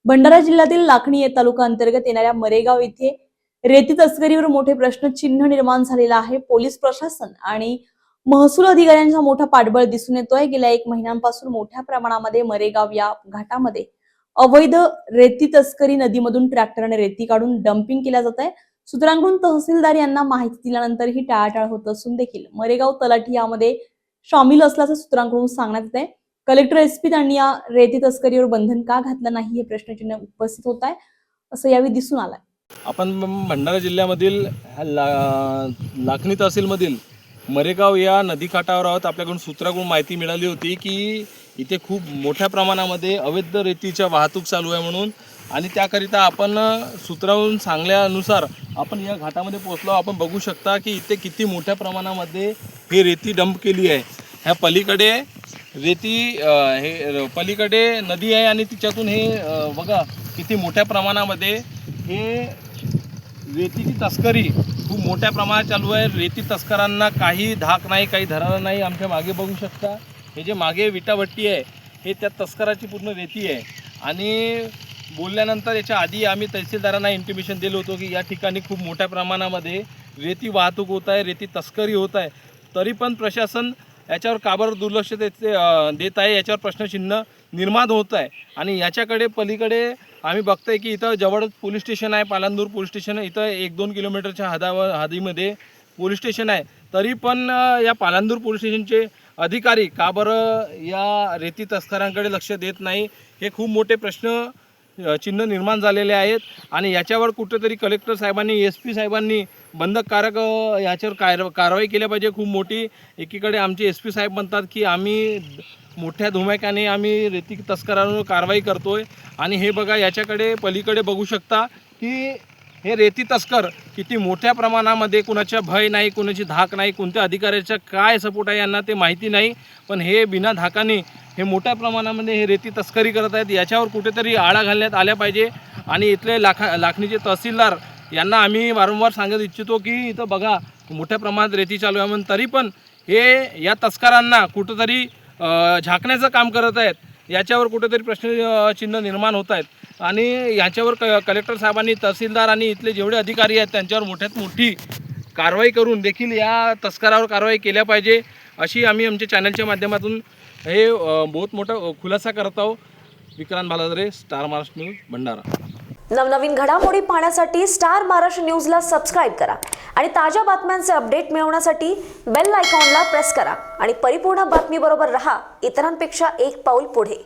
भंडारा जिल्ह्यातील लाखणी तालुका अंतर्गत येणाऱ्या मरेगाव येथे रेती तस्करीवर मोठे प्रश्नचिन्ह निर्माण झालेला आहे। पोलीस प्रशासन आणि महसूल अधिकाऱ्यांचा मोठा पाठबळ दिसून येतोय। गेल्या 1 महिन्यांपासून मोठ्या प्रमाणामध्ये मरेगाव या घाटामध्ये अवैध रेती तस्करी, नदीमधून ट्रॅक्टरने रेती काढून डम्पिंग केल्या जात आहे। सूत्रांकडून तहसीलदार यांना माहिती दिल्यानंतर ही टाळाटाळ होत असून देखील मरेगाव तलाठी यामध्ये सामील असल्याचं सूत्रांकडून सांगण्यात येत आहे। कलेक्टर एसपी यांनी या रेती तस्करीवर बंधन का घातलं नाही हे प्रश्नचिन्ह उपस्थित होत आहे, असं यावेळी दिसून आलंय। आपण भंडारा जिल्ह्यामधील लाखणी तहसीलमधील मरेगाव या नदीकाठावर आहोत। आपल्याकडून सूत्राकडून माहिती मिळाली होती की इथे खूप मोठ्या प्रमाणामध्ये अवैध रेतीच्या वाहतूक चालू आहे म्हणून, आणि त्याकरिता आपण सूत्रावरून सांगल्यानुसार आपण या घाटामध्ये पोहोचलो। आपण बघू शकता की इथे किती मोठ्या प्रमाणामध्ये हे रेती डंप केली आहे। ह्या पलीकडे रेती पलीकडे नदी आहे आणि तिच्यातून हे बघा किती मोठ्या प्रमाणामध्ये हे रेतीची तस्करी खूप मोठ्या प्रमाणात चालू आहे। रेती तस्करांना काही धाक नाही, काही धराला नाही। आमच्या मागे बघू शकता हे जे मागे विटाभट्टी आहे हे त्या तस्कराची पूर्ण रेती आहे। आणि बोलल्यानंतर याच्या आधी आम्ही तहसीलदारांना इंटिमेशन दिलं होतं की या ठिकाणी खूप मोठ्या प्रमाणामध्ये रेती वाहतूक होत आहे, रेती तस्करी होत आहे, तरी पण प्रशासन याच्यावर का बरं दुर्लक्ष देत आहे, याच्यावर प्रश्नचिन्ह निर्माण होत आहे। आणि याच्याकडे पलीकडे आम्ही बघतोय की इथं जवळच पोलीस स्टेशन आहे, पालांदूर पोलीस स्टेशन। इथं 1-2 किलोमीटरच्या हद्दीमध्ये पोलीस स्टेशन आहे, तरी पण या पालांदूर पोलीस स्टेशनचे अधिकारी का बरं या रेती तस्करांकडे लक्ष देत नाही, हे खूप मोठे चिन्ह निर्माण झालेले आहेत। आणि याच्यावर कुठेतरी कलेक्टर साहेबांनी, एसपी साहेबांनी बंधनकारक याच्यावर कारवाई केल्या पाहिजे खूप मोठी। एकीकडे आमचे एसपी साहेब म्हणतात की आम्ही मोठ्या धुमाक्याने आम्ही रेती तस्करांवर कारवाई करतोय, आणि हे बघा याच्याकडे पलीकडे बघू शकता की हे रेती तस्कर किती मोठ्या प्रमाणामध्ये, कुणाच्या भय नाही, कुणाची धाक नाही, कोणत्या अधिकाऱ्याचा काय सपोर्ट आहे यांना ते माहिती नाही, पण हे बिना धाकाने हे मोठ्या प्रमाणामध्ये हे रेती तस्करी करत आहेत। याच्यावर कुठेतरी आळा घालण्यात आल्या पाहिजे। आणि इथले लाखणीचे तहसीलदार यांना आम्ही वारंवार सांगत इच्छितो की इथं बघा मोठ्या प्रमाणात रेती चालू आहे म्हणून, तरी पण हे या तस्करांना कुठेतरी झाकण्याचं काम करत आहेत। याच्यावर कुठेतरी प्रश्नचिन्ह निर्माण होत आहेत। आणि याच्यावर कलेक्टर साहेबांनी, तहसीलदार आणि इथले जेवढे अधिकारी आहेत त्यांच्यावर मोठ्यात मोठी कारवाई करून देखील या तस्करावर कारवाई केल्या पाहिजे, अशी आम्ही आमच्या चॅनलच्या माध्यमातून हे बहुत मोठा खुलासा करत आहोत। Vikrant Bhaladare, star Maharashtra news, Bhandara. नवनवीन घडामोडी पाहण्यासाठी स्टार महाराष्ट्र न्यूजला सबस्क्राईब करा आणि ताज्या बातम्यांचे अपडेट मिळवण्यासाठी बेल आयकॉनला प्रेस करा आणि परिपूर्ण बातमीबरोबर रहा, इतरांपेक्षा एक पाऊल पुढे।